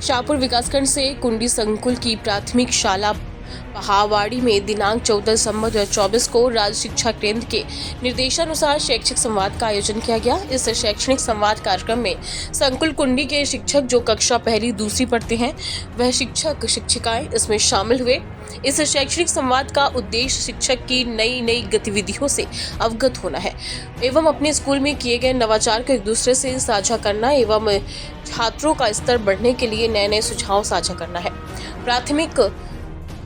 शाहपुर विकासखंड से कुंडी संकुल की प्राथमिक शाला पहावाड़ी में दिनांक 14 दिसंबर 2024 को राज्य शिक्षा केंद्र के निर्देशानुसार शैक्षिक संवाद का आयोजन किया गया। इस शैक्षणिक संवाद कार्यक्रम में संकुल कुंडी के शिक्षक जो कक्षा पहली दूसरी पढ़ते हैं वह शिक्षक शिक्षिकाएं इसमें शामिल हुए। इस शैक्षणिक संवाद का उद्देश्य शिक्षक की नई गतिविधियों से अवगत होना है एवं अपने स्कूल में किए गए नवाचार को एक दूसरे से साझा करना एवं छात्रों का स्तर बढ़ने के लिए नए सुझाव साझा करना है। प्राथमिक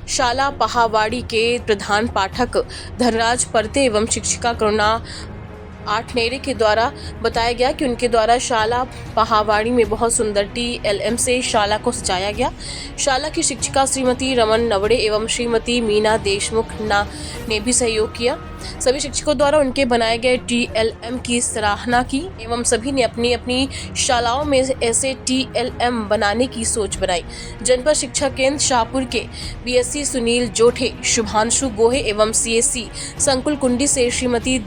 शाला पहावाड़ी के प्रधान पाठक धनराज परते एवं शिक्षिका करुणा आठनेरे के द्वारा बताया गया कि उनके द्वारा शाला पहावाड़ी में बहुत सुंदर TLM से शाला को सजाया गया। शाला की शिक्षिका श्रीमती रमन नवड़े एवं श्रीमती मीना देशमुख ने भी सहयोग किया। सभी शिक्षकों द्वारा उनके बनाए गए TLM की सराहना की एवं सभी ने अपनी अपनी शालाओं में ऐसे TLM बनाने की सोच बनाई। जनपद शिक्षा केंद्र शाहपुर के BSc सुनील जोठे, शुभांशु गोहे एवं CSC संकुल कुंडी से श्रीमती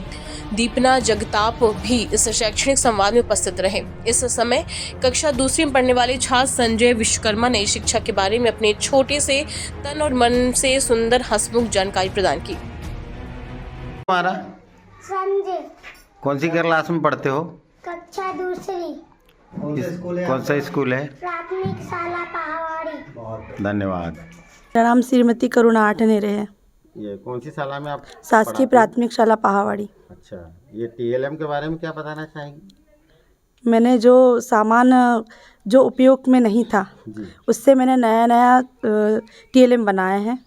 दीपना जगताप भी इस शैक्षणिक संवाद में उपस्थित रहे। इस समय कक्षा दूसरी में पढ़ने वाले छात्र संजय विश्वकर्मा ने शिक्षा के बारे में अपने छोटे से तन और मन से सुंदर हंसमुख जानकारी प्रदान की। हमारा संजय कौन सी क्लास में पढ़ते हो? कक्षा दूसरी, कौन सा स्कूल है? प्राथमिक शाला पहावाड़ी। धन्यवाद। मेरा नाम श्रीमती करुणा आठनेरे है। ये कौन सी शाला में आप शासकीय पढ़ाते हो? प्राथमिक शाला पहावाड़ी। अच्छा, ये TLM के बारे में क्या बताना चाहेंगी? मैंने जो सामान जो उपयोग में नहीं था जी। उससे मैंने नया TLM बनाए हैं।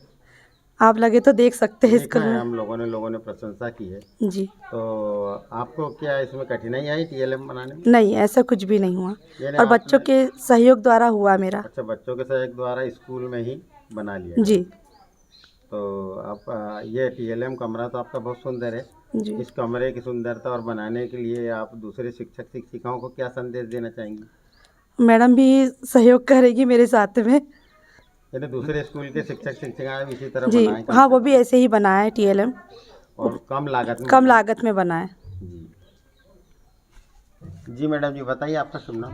आप लगे तो देख सकते हैं देखा इसको। है, हम लोगों ने प्रशंसा की है। जी तो आपको क्या इसमें कठिनाई आई TLM बनाने में? नहीं, ऐसा कुछ भी नहीं हुआ यानी और बच्चों के सहयोग द्वारा हुआ मेरा। अच्छा, बच्चों के सहयोग द्वारा स्कूल में ही बना लिया। जी तो आप ये TLM कमरा तो आपका बहुत सुंदर है। जी। इस कमरे की सुंदरता और बनाने के लिए आप दूसरे शिक्षक शिक्षिकाओं को क्या संदेश देना चाहेंगी? मैडम भी सहयोग करेगी मेरे साथ में। यानी दूसरे स्कूल के शिक्षक शिक्षिकाएं भी इसी तरह जी बनाएं? हाँ, वो भी ऐसे ही बनाए TLM और कम लागत में बनाए। जी जी मैडम जी, बताइए आपका शुभ नाम।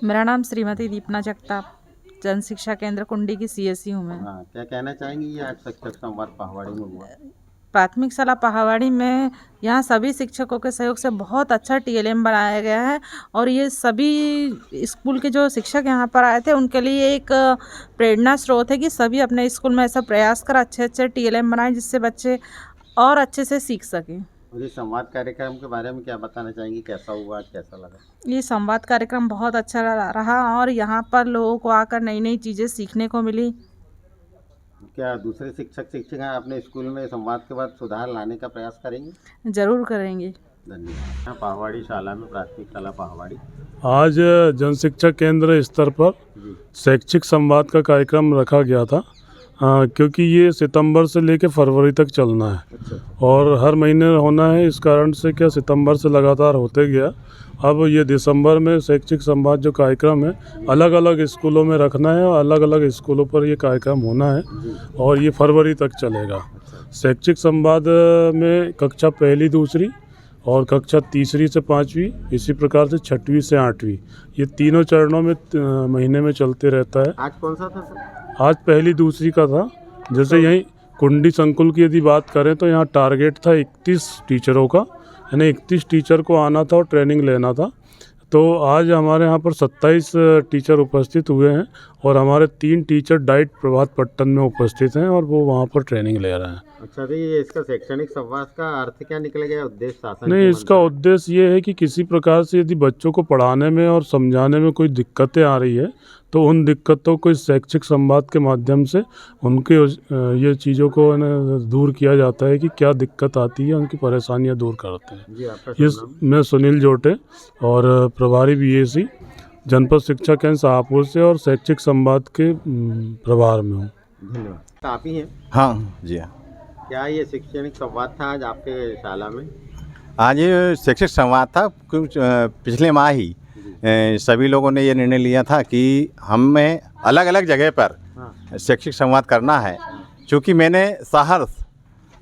मेरा नाम श्रीमती दीपना जगताप, जन शिक्षा केंद्र कुंडी की CSC हूँ मैं। हाँ, क्या कहना चाहेंगी ये आज शिक्षक संवाद पहावाड़ी में हुआ? प्राथमिक शाला पहावाड़ी में यहाँ सभी शिक्षकों के सहयोग से बहुत अच्छा TLM बनाया गया है और ये सभी स्कूल के जो शिक्षक यहाँ पर आए थे उनके लिए एक प्रेरणा स्रोत है कि सभी अपने स्कूल में ऐसा प्रयास कर अच्छे TLM बनाएं जिससे बच्चे और अच्छे से सीख सकें। और ये संवाद कार्यक्रम के बारे में क्या बताना चाहेंगी? कैसा हुआ, कैसा लगा? ये संवाद कार्यक्रम बहुत अच्छा रहा और यहाँ पर लोगों को आकर नई चीज़ें सीखने को मिली। क्या दूसरे शिक्षक शिक्षिकाएं अपने स्कूल में संवाद के बाद सुधार लाने का प्रयास करेंगे? ज़रूर करेंगे। धन्यवाद। पहावाड़ी शाला में प्राथमिक शाला पहावाड़ी आज जन शिक्षा केंद्र स्तर पर शैक्षिक संवाद का कार्यक्रम रखा गया था। क्योंकि ये सितंबर से लेकर फरवरी तक चलना है। अच्छा। और हर महीने होना है, इस कारण से क्या सितंबर से लगातार होते गया। अब ये दिसंबर में शैक्षिक संवाद जो कार्यक्रम है अलग अलग स्कूलों में रखना है और अलग अलग स्कूलों पर ये कार्यक्रम होना है और ये फरवरी तक चलेगा। शैक्षिक संवाद में कक्षा पहली दूसरी और कक्षा तीसरी से पाँचवीं, इसी प्रकार से छठवीं से आठवीं, ये तीनों चरणों में महीने में चलते रहता है। आज कौन सा था सर? आज पहली दूसरी का था। जैसे यहीं कुंडी संकुल की यदि बात करें तो यहाँ टारगेट था 31 टीचरों का, यानी 31 टीचर को आना था और ट्रेनिंग लेना था। तो आज हमारे यहाँ पर 27 टीचर उपस्थित हुए हैं और हमारे 3 टीचर डाइट प्रभात पट्टन में उपस्थित हैं और वो वहाँ पर ट्रेनिंग ले रहे हैं। अच्छा, तो ये इसका शैक्षणिक संवाद का अर्थ क्या निकलेगा? उद्देश्य शासन नहीं, इसका उद्देश्य ये है कि किसी प्रकार से यदि बच्चों को पढ़ाने में और समझाने में कोई दिक्कतें आ रही है तो उन दिक्कतों को इस शैक्षिक संवाद के माध्यम से उनके ये चीज़ों को दूर किया जाता है कि क्या दिक्कत आती है, उनकी परेशानियां दूर करते हैं। जी, आपका ये शुभ नाम? मैं सुनील जोटे और प्रभारी BSc जनपद शिक्षा केंद्र शाहपुर से और शैक्षिक संवाद के प्रभार में हूँ। धन्यवाद। आप ही हैं? हाँ जी हाँ। क्या ये शैक्षणिक संवाद था आज आपके शाला में? आज ये शैक्षिक संवाद था। कुछ पिछले माह ही सभी लोगों ने ये निर्णय लिया था कि हमें अलग अलग जगह पर शैक्षिक संवाद करना है। चूँकि मैंने सहर्ष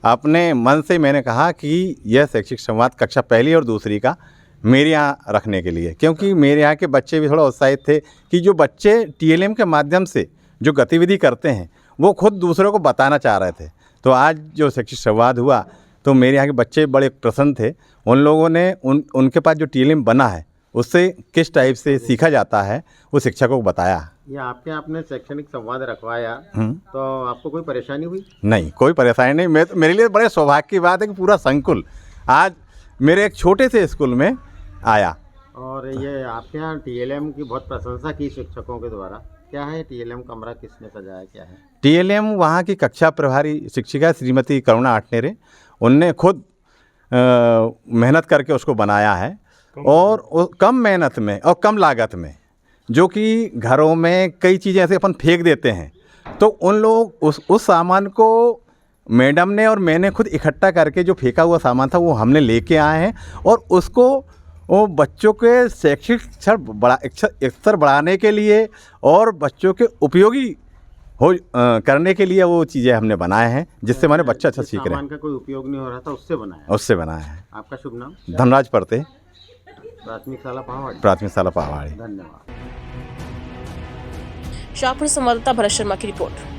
अपने मन से मैंने कहा कि यह शैक्षिक संवाद कक्षा पहली और दूसरी का मेरे यहाँ रखने के लिए, क्योंकि मेरे यहाँ के बच्चे भी थोड़ा उत्साहित थे कि जो बच्चे टीएलएम के माध्यम से जो गतिविधि करते हैं वो खुद दूसरों को बताना चाह रहे थे। तो आज जो शैक्षिक संवाद हुआ तो मेरे यहाँ के बच्चे बड़े प्रसन्न थे। उन लोगों ने उनके पास जो टीएलएम बना है उससे किस टाइप से सीखा जाता है वो शिक्षकों को बताया। ये आपके आपने शैक्षणिक संवाद रखवाया तो आपको कोई परेशानी हुई? नहीं, कोई परेशानी नहीं। मेरे लिए बड़े सौभाग्य की बात है कि पूरा संकुल आज मेरे एक छोटे से स्कूल में आया। और ये आपके यहाँ टीएलएम की बहुत प्रशंसा की शिक्षकों के द्वारा। क्या है टीएलएम कमरा, किसने सजाया, क्या है? टीएलएम वहाँ की कक्षा प्रभारी शिक्षिका श्रीमती करुणा आटनेरे, उनने खुद मेहनत करके उसको बनाया है और कम मेहनत में और कम लागत में। जो कि घरों में कई चीज़ें ऐसे अपन फेंक देते हैं तो उन लोग उस सामान को मैडम ने और मैंने खुद इकट्ठा करके जो फेंका हुआ सामान था वो हमने लेके आए हैं और उसको वो बच्चों के शैक्षिक स्तर बढ़ाने के लिए और बच्चों के उपयोगी करने के लिए वो चीज़ें हमने बनाए हैं, जिससे हमारे बच्चे अच्छा सीख रहे हैं। सामान का कोई उपयोग नहीं हो रहा था, उससे बनाया है। आपका शुभ नाम? धनराज परते, प्राथमिक शाला पहावाड़ी। प्राथमिक शाला पहावाड़ी। धन्यवाद। शाहपुर संवाददाता भरत शर्मा की रिपोर्ट।